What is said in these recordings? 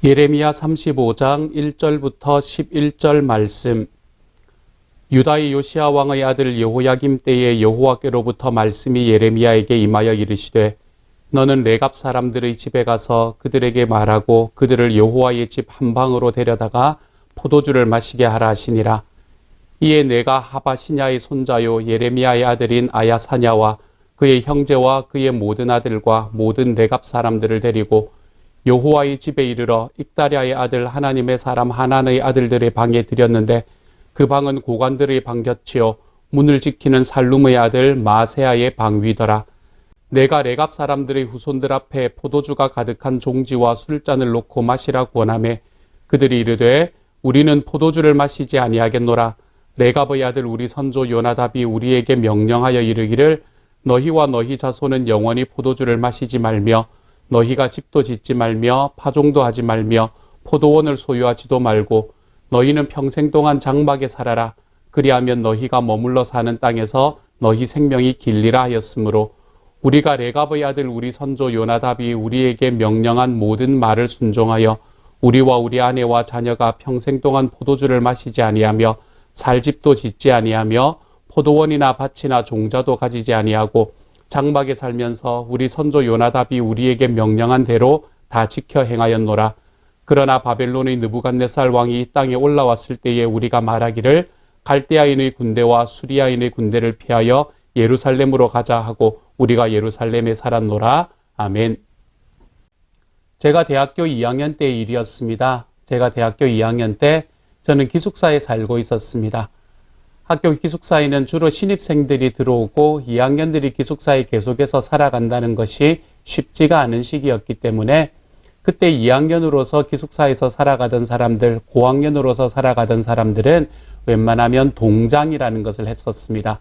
예레미야 35장 1절부터 11절 말씀. 유다의 요시야 왕의 아들 여호야김 때에 여호와께로부터 말씀이 예레미야에게 임하여 이르시되 너는 레갑 사람들의 집에 가서 그들에게 말하고 그들을 여호와의 집 한방으로 데려다가 포도주를 마시게 하라 하시니라. 이에 내가 하바시냐의 손자요 예레미야의 아들인 아야사냐와 그의 형제와 그의 모든 아들과 모든 레갑 사람들을 데리고 여호와의 집에 이르러 익다랴의 아들 하나님의 사람 하난의 아들들의 방에 들였는데 그 방은 고관들의 방 곁이요 문을 지키는 살룸의 아들 마세야의 방 위더라. 내가 레갑 사람들의 후손들 앞에 포도주가 가득한 종지와 술잔을 놓고 마시라 권하매 그들이 이르되 우리는 포도주를 마시지 아니하겠노라. 레갑의 아들 우리 선조 요나답이 우리에게 명령하여 이르기를 너희와 너희 자손은 영원히 포도주를 마시지 말며 너희가 집도 짓지 말며 파종도 하지 말며 포도원을 소유하지도 말고 너희는 평생 동안 장막에 살아라. 그리하면 너희가 머물러 사는 땅에서 너희 생명이 길리라 하였으므로 우리가 레갑의 아들 우리 선조 요나답이 우리에게 명령한 모든 말을 순종하여 우리와 우리 아내와 자녀가 평생 동안 포도주를 마시지 아니하며 살 집도 짓지 아니하며 포도원이나 밭이나 종자도 가지지 아니하고 장막에 살면서 우리 선조 요나답이 우리에게 명령한 대로 다 지켜 행하였노라. 그러나 바벨론의 느부갓네살 왕이 이 땅에 올라왔을 때에 우리가 말하기를 갈대아인의 군대와 수리아인의 군대를 피하여 예루살렘으로 가자 하고 우리가 예루살렘에 살았노라. 아멘. 제가 대학교 2학년 때의 일이었습니다. 제가 대학교 2학년 때 저는 기숙사에 살고 있었습니다. 학교 기숙사에는 주로 신입생들이 들어오고 2학년들이 기숙사에 계속해서 살아간다는 것이 쉽지가 않은 시기였기 때문에 그때 2학년으로서 기숙사에서 살아가던 사람들, 고학년으로서 살아가던 사람들은 웬만하면 동장이라는 것을 했었습니다.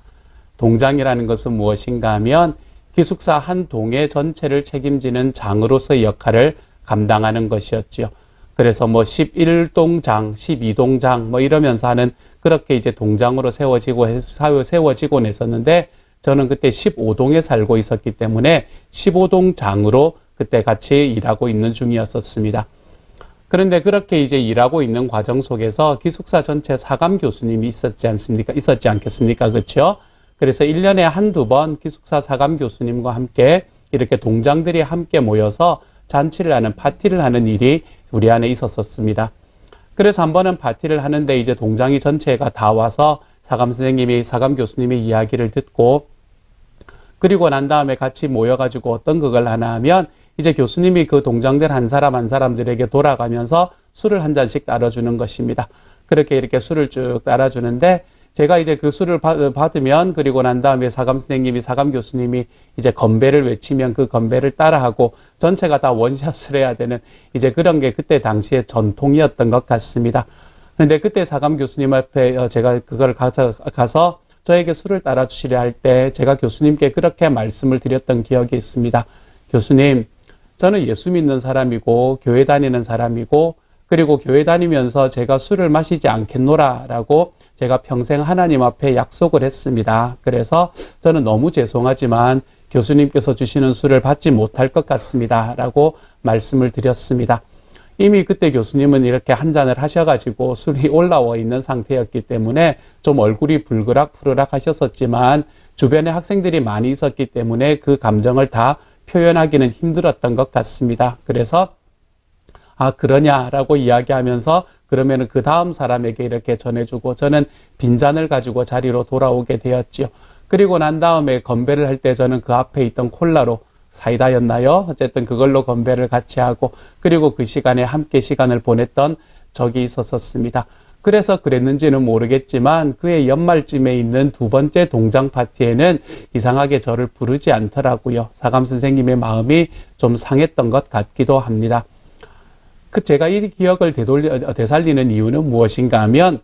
동장이라는 것은 무엇인가 하면 기숙사 한 동의 전체를 책임지는 장으로서의 역할을 감당하는 것이었지요. 그래서 11동장, 12동장 이러면서 하는 그렇게 이제 동장으로 세워지곤 했었는데 저는 그때 15동에 살고 있었기 때문에 15동장으로 그때 같이 일하고 있는 중이었었습니다. 그런데 그렇게 이제 일하고 있는 과정 속에서 기숙사 전체 사감 교수님이 있었지 않겠습니까? 그렇죠? 그래서 1년에 한두 번 기숙사 사감 교수님과 함께 이렇게 동장들이 함께 모여서 잔치를 하는 파티를 하는 일이 우리 안에 있었습니다. 그래서 한 번은 파티를 하는데 이제 동장이 전체가 다 와서 사감 교수님의 이야기를 듣고 그리고 난 다음에 같이 모여가지고 어떤 그걸 하나 하면 이제 교수님이 그 동장들 한 사람 한 사람들에게 돌아가면서 술을 한 잔씩 따라주는 것입니다. 그렇게 이렇게 술을 쭉 따라주는데 제가 이제 그 술을 받으면 그리고 난 다음에 사감 교수님이 이제 건배를 외치면 그 건배를 따라하고 전체가 다 원샷을 해야 되는 이제 그런 게 그때 당시에 전통이었던 것 같습니다. 그런데 그때 사감 교수님 앞에 제가 그걸 가서 저에게 술을 따라주시려 할 때 제가 교수님께 그렇게 말씀을 드렸던 기억이 있습니다. 교수님, 저는 예수 믿는 사람이고 교회 다니는 사람이고 그리고 교회 다니면서 제가 술을 마시지 않겠노라라고 제가 평생 하나님 앞에 약속을 했습니다. 그래서 저는 너무 죄송하지만 교수님께서 주시는 술을 받지 못할 것 같습니다. 라고 말씀을 드렸습니다. 이미 그때 교수님은 이렇게 한 잔을 하셔가지고 술이 올라와 있는 상태였기 때문에 좀 얼굴이 불그락푸르락 하셨었지만 주변에 학생들이 많이 있었기 때문에 그 감정을 다 표현하기는 힘들었던 것 같습니다. 그래서 그러냐라고 이야기하면서 그러면은 그 다음 사람에게 이렇게 전해주고 저는 빈잔을 가지고 자리로 돌아오게 되었지요. 그리고 난 다음에 건배를 할 때 저는 그 앞에 있던 콜라로 사이다였나요? 어쨌든 그걸로 건배를 같이 하고 그리고 그 시간에 함께 시간을 보냈던 적이 있었습니다. 그래서 그랬는지는 모르겠지만 그해 연말쯤에 있는 두 번째 동장 파티에는 이상하게 저를 부르지 않더라고요. 사감 선생님의 마음이 좀 상했던 것 같기도 합니다. 제가 이 기억을 되살리는 이유는 무엇인가 하면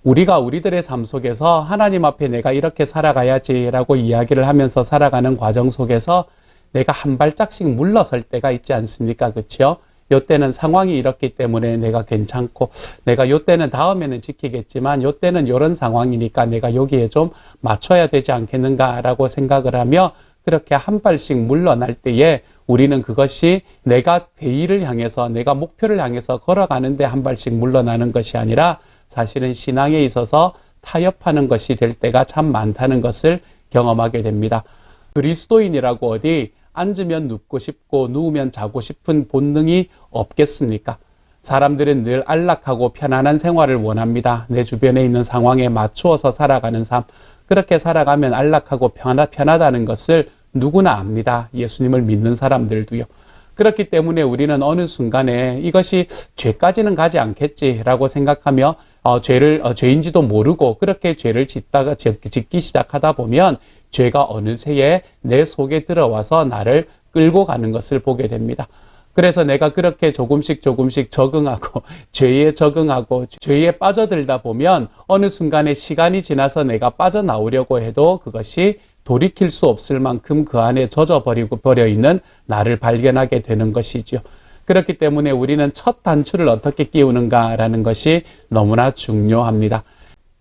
우리가 우리들의 삶 속에서 하나님 앞에 내가 이렇게 살아가야지라고 이야기를 하면서 살아가는 과정 속에서 내가 한 발짝씩 물러설 때가 있지 않습니까? 그렇죠? 요때는 상황이 이렇기 때문에 내가 괜찮고 내가 요때는 다음에는 지키겠지만 요때는 이런 상황이니까 내가 여기에 좀 맞춰야 되지 않겠는가라고 생각을 하며 그렇게 한 발씩 물러날 때에 우리는 그것이 내가 대의를 향해서, 내가 목표를 향해서 걸어가는데 한 발씩 물러나는 것이 아니라 사실은 신앙에 있어서 타협하는 것이 될 때가 참 많다는 것을 경험하게 됩니다. 그리스도인이라고 어디 앉으면 눕고 싶고 누우면 자고 싶은 본능이 없겠습니까? 사람들은 늘 안락하고 편안한 생활을 원합니다. 내 주변에 있는 상황에 맞추어서 살아가는 삶, 그렇게 살아가면 안락하고 편하다는 것을 누구나 압니다. 예수님을 믿는 사람들도요. 그렇기 때문에 우리는 어느 순간에 이것이 죄까지는 가지 않겠지라고 생각하며 죄인지도 모르고 그렇게 죄를 짓기 시작하다 보면 죄가 어느새에 내 속에 들어와서 나를 끌고 가는 것을 보게 됩니다. 그래서 내가 그렇게 조금씩 적응하고 죄에 빠져들다 보면 어느 순간에 시간이 지나서 내가 빠져나오려고 해도 그것이 돌이킬 수 없을 만큼 그 안에 버려 있는 나를 발견하게 되는 것이죠. 그렇기 때문에 우리는 첫 단추를 어떻게 끼우는가라는 것이 너무나 중요합니다.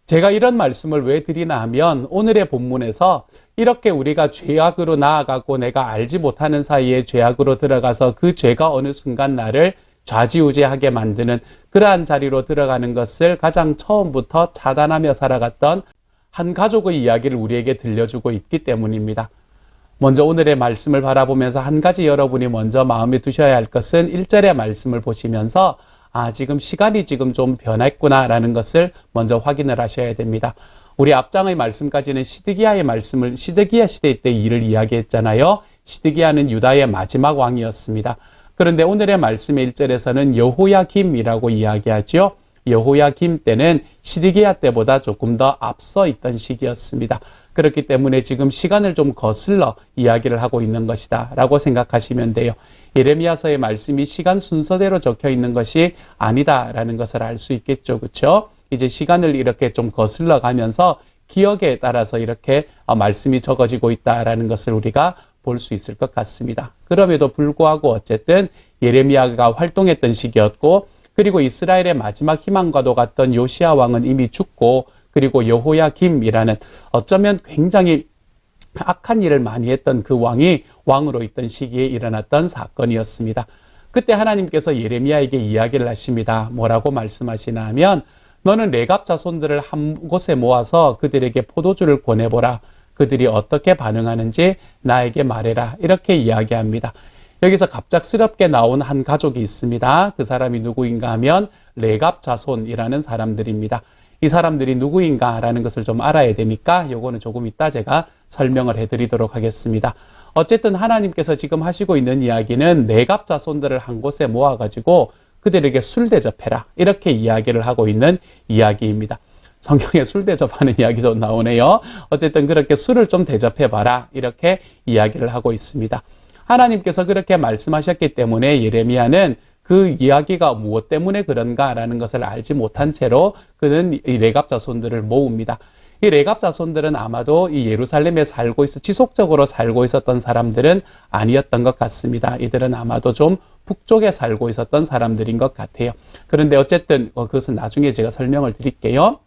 제가 이런 말씀을 왜 드리나 하면 오늘의 본문에서 이렇게 우리가 죄악으로 나아가고 내가 알지 못하는 사이에 죄악으로 들어가서 그 죄가 어느 순간 나를 좌지우지하게 만드는 그러한 자리로 들어가는 것을 가장 처음부터 차단하며 살아갔던 한 가족의 이야기를 우리에게 들려주고 있기 때문입니다. 먼저 오늘의 말씀을 바라보면서 한 가지 여러분이 먼저 마음에 두셔야 할 것은 1절의 말씀을 보시면서 지금 시간이 좀 변했구나라는 것을 먼저 확인을 하셔야 됩니다. 우리 앞장의 말씀까지는 시드기야 시대 때 일을 이야기했잖아요. 시드기야는 유다의 마지막 왕이었습니다. 그런데 오늘의 말씀의 1절에서는 여호야김이라고 이야기하죠. 여호야김 때는 시드기야 때보다 조금 더 앞서 있던 시기였습니다. 그렇기 때문에 지금 시간을 좀 거슬러 이야기를 하고 있는 것이다 라고 생각하시면 돼요. 예레미야서의 말씀이 시간 순서대로 적혀 있는 것이 아니다라는 것을 알 수 있겠죠. 그렇죠? 이제 시간을 이렇게 좀 거슬러 가면서 기억에 따라서 이렇게 말씀이 적어지고 있다라는 것을 우리가 볼 수 있을 것 같습니다. 그럼에도 불구하고 어쨌든 예레미야가 활동했던 시기였고 그리고 이스라엘의 마지막 희망과도 같던 요시야 왕은 이미 죽고 그리고 여호야김이라는 어쩌면 굉장히 악한 일을 많이 했던 그 왕이 왕으로 있던 시기에 일어났던 사건이었습니다. 그때 하나님께서 예레미야에게 이야기를 하십니다. 뭐라고 말씀하시나 하면 너는 레갑 자손들을 한 곳에 모아서 그들에게 포도주를 권해보라. 그들이 어떻게 반응하는지 나에게 말해라. 이렇게 이야기합니다. 여기서 갑작스럽게 나온 한 가족이 있습니다. 그 사람이 누구인가 하면 레갑 자손이라는 사람들입니다. 이 사람들이 누구인가라는 것을 좀 알아야 되니까 요거는 조금 이따 제가 설명을 해드리도록 하겠습니다. 어쨌든 하나님께서 지금 하시고 있는 이야기는 레갑 자손들을 한 곳에 모아가지고 그들에게 술 대접해라 이렇게 이야기를 하고 있는 이야기입니다. 성경에 술 대접하는 이야기도 나오네요. 어쨌든 그렇게 술을 좀 대접해봐라 이렇게 이야기를 하고 있습니다. 하나님께서 그렇게 말씀하셨기 때문에 예레미야는 그 이야기가 무엇 때문에 그런가라는 것을 알지 못한 채로 그는 이 레갑 자손들을 모읍니다. 이 레갑 자손들은 아마도 이 예루살렘에 지속적으로 살고 있었던 사람들은 아니었던 것 같습니다. 이들은 아마도 좀 북쪽에 살고 있었던 사람들인 것 같아요. 그런데 어쨌든 그것은 나중에 제가 설명을 드릴게요.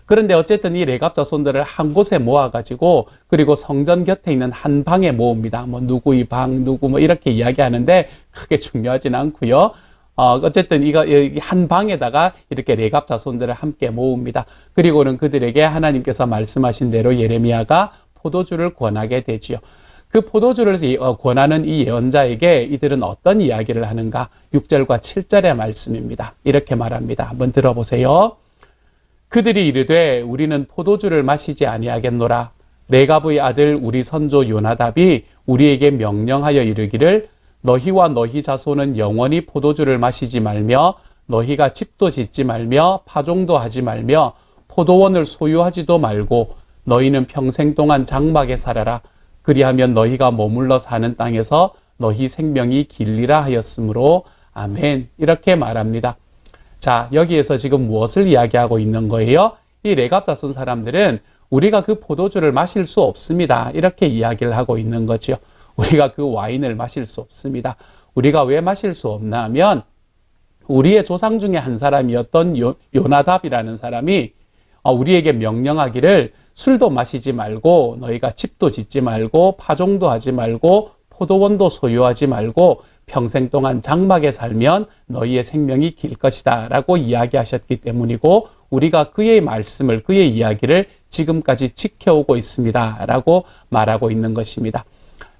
그런데 어쨌든 이 레갑 자손들을 한 곳에 모아가지고 그리고 성전 곁에 있는 한 방에 모읍니다. 누구 이 방, 누구 이렇게 이야기하는데 크게 중요하진 않고요. 어쨌든 이거 한 방에다가 이렇게 레갑 자손들을 함께 모읍니다. 그리고는 그들에게 하나님께서 말씀하신 대로 예레미야가 포도주를 권하게 되지요. 그 포도주를 권하는 이 예언자에게 이들은 어떤 이야기를 하는가? 6절과 7절의 말씀입니다. 이렇게 말합니다. 한번 들어보세요. 그들이 이르되 우리는 포도주를 마시지 아니하겠노라. 레갑의 아들 우리 선조 요나답이 우리에게 명령하여 이르기를 너희와 너희 자손은 영원히 포도주를 마시지 말며 너희가 집도 짓지 말며 파종도 하지 말며 포도원을 소유하지도 말고 너희는 평생 동안 장막에 살아라. 그리하면 너희가 머물러 사는 땅에서 너희 생명이 길리라 하였으므로 아멘. 이렇게 말합니다. 자, 여기에서 지금 무엇을 이야기하고 있는 거예요? 이 레갑 자손 사람들은 우리가 그 포도주를 마실 수 없습니다. 이렇게 이야기를 하고 있는 거죠. 우리가 그 와인을 마실 수 없습니다. 우리가 왜 마실 수 없나 하면 우리의 조상 중에 한 사람이었던 요나답이라는 사람이 우리에게 명령하기를 술도 마시지 말고 너희가 집도 짓지 말고 파종도 하지 말고 포도원도 소유하지 말고 평생 동안 장막에 살면 너희의 생명이 길 것이다 라고 이야기하셨기 때문이고 우리가 그의 말씀을 그의 이야기를 지금까지 지켜오고 있습니다 라고 말하고 있는 것입니다.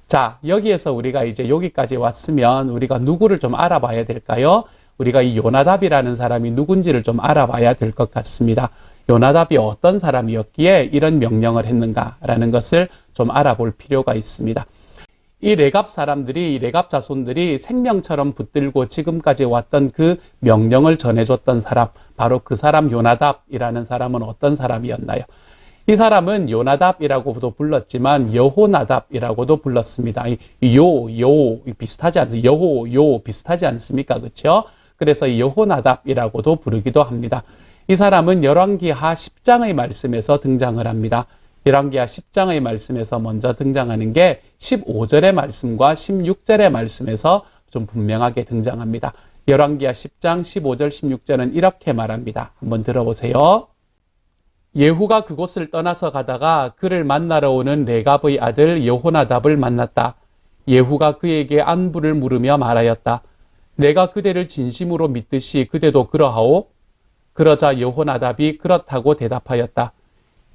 자, 여기에서 우리가 이제 여기까지 왔으면 우리가 누구를 좀 알아봐야 될까요? 우리가 이 요나답이라는 사람이 누군지를 좀 알아봐야 될 것 같습니다. 요나답이 어떤 사람이었기에 이런 명령을 했는가라는 것을 좀 알아볼 필요가 있습니다. 이 레갑 사람들이, 이 레갑 자손들이 생명처럼 붙들고 지금까지 왔던 그 명령을 전해줬던 사람, 바로 그 사람 요나답이라는 사람은 어떤 사람이었나요? 이 사람은 요나답이라고도 불렀지만 여호나답이라고도 불렀습니다. 비슷하지 않습니까? 요 비슷하지 않습니까? 그렇죠? 그래서 여호나답이라고도 부르기도 합니다. 이 사람은 열왕기하 10장의 말씀에서 등장을 합니다. 열왕기하 10장의 말씀에서 먼저 등장하는 게 15절의 말씀과 16절의 말씀에서 좀 분명하게 등장합니다. 열왕기하 10장 15절 16절은 이렇게 말합니다. 한번 들어보세요. 예후가 그곳을 떠나서 가다가 그를 만나러 오는 레갑의 아들 여호나답을 만났다. 예후가 그에게 안부를 물으며 말하였다. 내가 그대를 진심으로 믿듯이 그대도 그러하오? 그러자 여호나답이 그렇다고 대답하였다.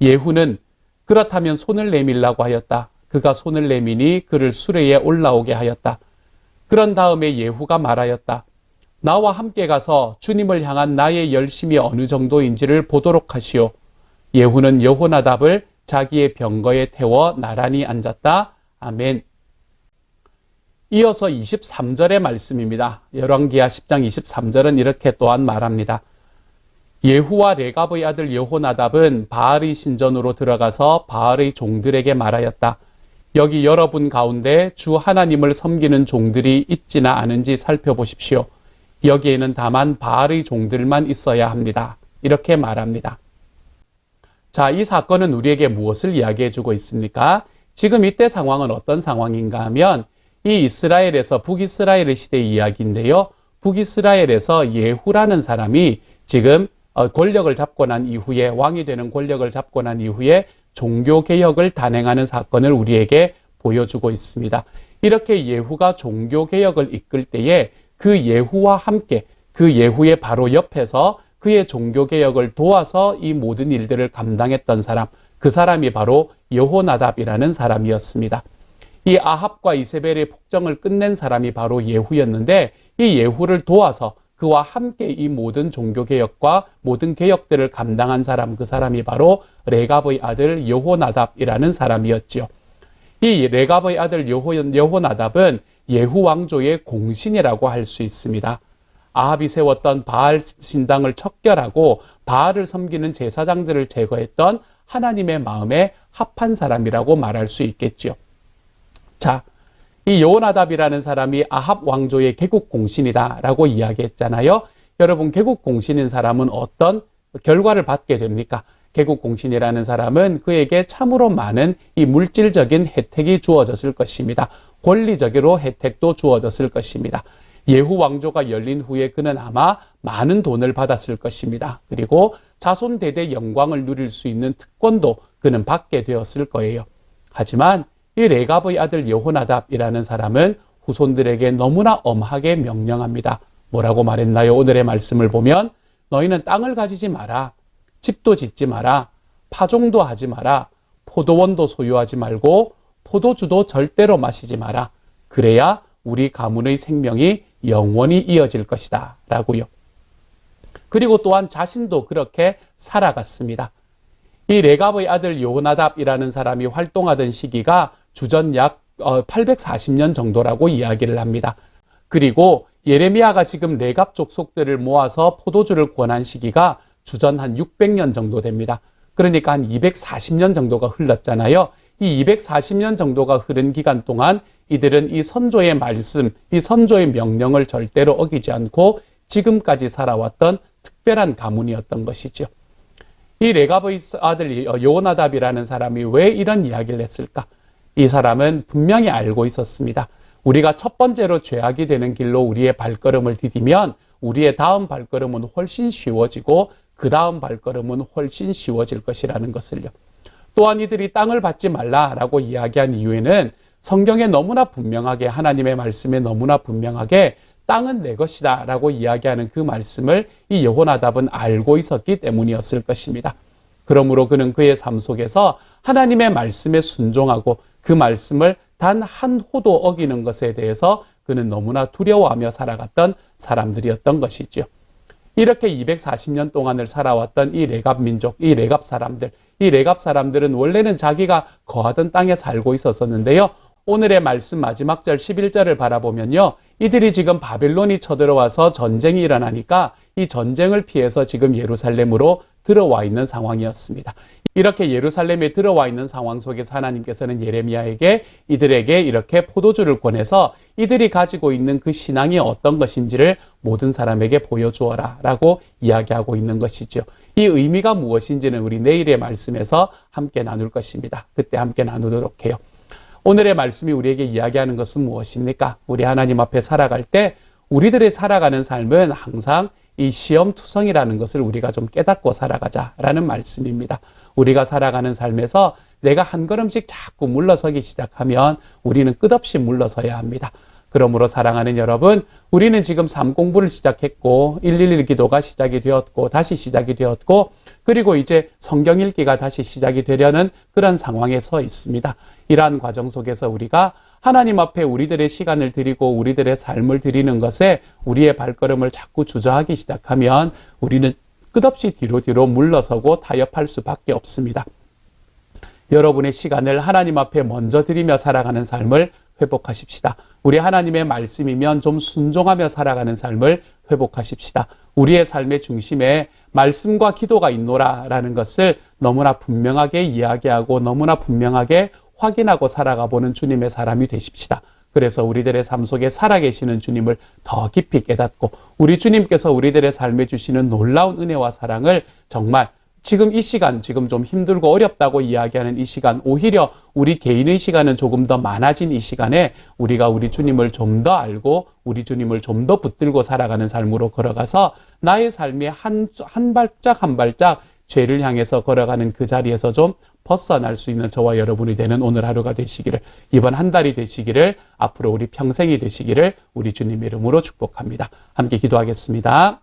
예후는 그렇다면 손을 내밀라고 하였다. 그가 손을 내미니 그를 수레에 올라오게 하였다. 그런 다음에 예후가 말하였다. 나와 함께 가서 주님을 향한 나의 열심이 어느 정도인지를 보도록 하시오. 예후는 여호나답을 자기의 병거에 태워 나란히 앉았다. 아멘. 이어서 23절의 말씀입니다. 열왕기하 10장 23절은 이렇게 또한 말합니다. 예후와 레갑의 아들 여호나답은 바알의 신전으로 들어가서 바알의 종들에게 말하였다. 여기 여러분 가운데 주 하나님을 섬기는 종들이 있지나 않은지 살펴보십시오. 여기에는 다만 바알의 종들만 있어야 합니다. 이렇게 말합니다. 자, 이 사건은 우리에게 무엇을 이야기해주고 있습니까? 지금 이때 상황은 어떤 상황인가 하면 이 이스라엘에서 북이스라엘의 시대 이야기인데요. 북이스라엘에서 예후라는 사람이 지금 권력을 잡고 난 이후에 왕이 되는 권력을 잡고 난 이후에 종교개혁을 단행하는 사건을 우리에게 보여주고 있습니다. 이렇게 예후가 종교개혁을 이끌 때에 그 예후와 함께 그 예후의 바로 옆에서 그의 종교개혁을 도와서 이 모든 일들을 감당했던 사람, 그 사람이 바로 여호나답이라는 사람이었습니다. 이 아합과 이세벨의 폭정을 끝낸 사람이 바로 예후였는데 이 예후를 도와서 그와 함께 이 모든 종교개혁과 모든 개혁들을 감당한 사람, 그 사람이 바로 레갑의 아들 여호나답이라는 사람이었죠. 이 레갑의 아들 여호나답은 예후 왕조의 공신이라고 할 수 있습니다. 아합이 세웠던 바알 신당을 척결하고 바알을 섬기는 제사장들을 제거했던 하나님의 마음에 합한 사람이라고 말할 수 있겠죠. 자, 이 여호나답이라는 사람이 아합 왕조의 개국 공신이다라고 이야기했잖아요. 여러분, 개국 공신인 사람은 어떤 결과를 받게 됩니까? 개국 공신이라는 사람은 그에게 참으로 많은 이 물질적인 혜택이 주어졌을 것입니다. 권리적으로 혜택도 주어졌을 것입니다. 예후 왕조가 열린 후에 그는 아마 많은 돈을 받았을 것입니다. 그리고 자손 대대 영광을 누릴 수 있는 특권도 그는 받게 되었을 거예요. 하지만 이 레갑의 아들 여호나답이라는 사람은 후손들에게 너무나 엄하게 명령합니다. 뭐라고 말했나요? 오늘의 말씀을 보면 너희는 땅을 가지지 마라. 집도 짓지 마라. 파종도 하지 마라. 포도원도 소유하지 말고 포도주도 절대로 마시지 마라. 그래야 우리 가문의 생명이 영원히 이어질 것이다. 라고요. 그리고 또한 자신도 그렇게 살아갔습니다. 이 레갑의 아들 여호나답이라는 사람이 활동하던 시기가 주전 약 840년 정도라고 이야기를 합니다. 그리고 예레미야가 지금 레갑 족속들을 모아서 포도주를 권한 시기가 주전 한 600년 정도 됩니다. 그러니까 한 240년 정도가 흘렀잖아요. 이 240년 정도가 흐른 기간 동안 이들은 이 선조의 말씀, 이 선조의 명령을 절대로 어기지 않고 지금까지 살아왔던 특별한 가문이었던 것이죠. 이 레갑의 아들 여호나답이라는 사람이 왜 이런 이야기를 했을까? 이 사람은 분명히 알고 있었습니다. 우리가 첫 번째로 죄악이 되는 길로 우리의 발걸음을 디디면 우리의 다음 발걸음은 훨씬 쉬워지고 그 다음 발걸음은 훨씬 쉬워질 것이라는 것을요. 또한 이들이 땅을 받지 말라라고 이야기한 이유에는 성경에 너무나 분명하게, 하나님의 말씀에 너무나 분명하게 땅은 내 것이다 라고 이야기하는 그 말씀을 이 여호나답은 알고 있었기 때문이었을 것입니다. 그러므로 그는 그의 삶 속에서 하나님의 말씀에 순종하고 그 말씀을 단 한 호도 어기는 것에 대해서 그는 너무나 두려워하며 살아갔던 사람들이었던 것이죠. 이렇게 240년 동안을 살아왔던 이 레갑 민족, 이 레갑 사람들은 원래는 자기가 거하던 땅에 살고 있었는데요. 오늘의 말씀 마지막 절 11절을 바라보면요. 이들이 지금 바벨론이 쳐들어와서 전쟁이 일어나니까 이 전쟁을 피해서 지금 예루살렘으로 들어와 있는 상황이었습니다. 이렇게 예루살렘에 들어와 있는 상황 속에서 하나님께서는 예레미야에게 이들에게 이렇게 포도주를 권해서 이들이 가지고 있는 그 신앙이 어떤 것인지를 모든 사람에게 보여주어라 라고 이야기하고 있는 것이죠. 이 의미가 무엇인지는 우리 내일의 말씀에서 함께 나눌 것입니다. 그때 함께 나누도록 해요. 오늘의 말씀이 우리에게 이야기하는 것은 무엇입니까? 우리 하나님 앞에 살아갈 때 우리들의 살아가는 삶은 항상 이 시험투성이라는 것을 우리가 좀 깨닫고 살아가자라는 말씀입니다. 우리가 살아가는 삶에서 내가 한 걸음씩 자꾸 물러서기 시작하면 우리는 끝없이 물러서야 합니다. 그러므로 사랑하는 여러분, 우리는 지금 삶 공부를 시작했고 111 기도가 시작이 되었고 다시 시작이 되었고 그리고 이제 성경 읽기가 다시 시작이 되려는 그런 상황에 서 있습니다. 이러한 과정 속에서 우리가 하나님 앞에 우리들의 시간을 드리고 우리들의 삶을 드리는 것에 우리의 발걸음을 자꾸 주저하기 시작하면 우리는 끝없이 뒤로 물러서고 타협할 수밖에 없습니다. 여러분의 시간을 하나님 앞에 먼저 드리며 살아가는 삶을 회복하십시다. 우리 하나님의 말씀이면 좀 순종하며 살아가는 삶을 회복하십시다. 우리의 삶의 중심에 말씀과 기도가 있노라라는 것을 너무나 분명하게 이야기하고 너무나 분명하게 확인하고 살아가 보는 주님의 사람이 되십시다. 그래서 우리들의 삶 속에 살아계시는 주님을 더 깊이 깨닫고 우리 주님께서 우리들의 삶에 주시는 놀라운 은혜와 사랑을 정말 지금 이 시간, 지금 좀 힘들고 어렵다고 이야기하는 이 시간, 오히려 우리 개인의 시간은 조금 더 많아진 이 시간에 우리가 우리 주님을 좀 더 알고 우리 주님을 좀 더 붙들고 살아가는 삶으로 걸어가서 나의 삶이 한 발짝 한 발짝 죄를 향해서 걸어가는 그 자리에서 좀 벗어날 수 있는 저와 여러분이 되는 오늘 하루가 되시기를, 이번 한 달이 되시기를, 앞으로 우리 평생이 되시기를 우리 주님 이름으로 축복합니다. 함께 기도하겠습니다.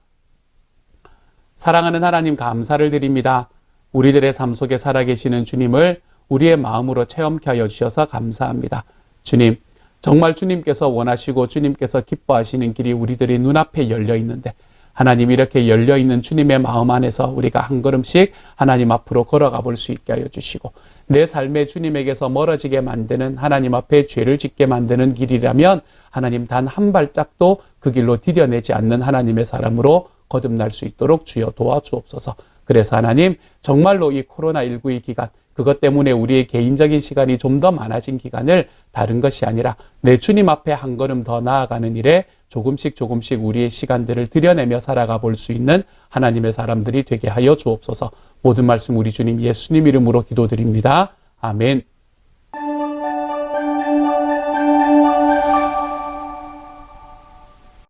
사랑하는 하나님 감사를 드립니다. 우리들의 삶 속에 살아계시는 주님을 우리의 마음으로 체험케 하여 주셔서 감사합니다. 주님, 정말 주님께서 원하시고 주님께서 기뻐하시는 길이 우리들의 눈앞에 열려 있는데 하나님 이렇게 열려있는 주님의 마음 안에서 우리가 한 걸음씩 하나님 앞으로 걸어가 볼 수 있게 하여 주시고 내 삶에 주님에게서 멀어지게 만드는 하나님 앞에 죄를 짓게 만드는 길이라면 하나님 단 한 발짝도 그 길로 디뎌내지 않는 하나님의 사람으로 거듭날 수 있도록 주여 도와주옵소서. 그래서 하나님 정말로 이 코로나19의 기간 그것 때문에 우리의 개인적인 시간이 좀 더 많아진 기간을 다른 것이 아니라 내 주님 앞에 한 걸음 더 나아가는 일에 조금씩 우리의 시간들을 들여내며 살아가 볼 수 있는 하나님의 사람들이 되게 하여 주옵소서. 모든 말씀 우리 주님 예수님 이름으로 기도드립니다. 아멘.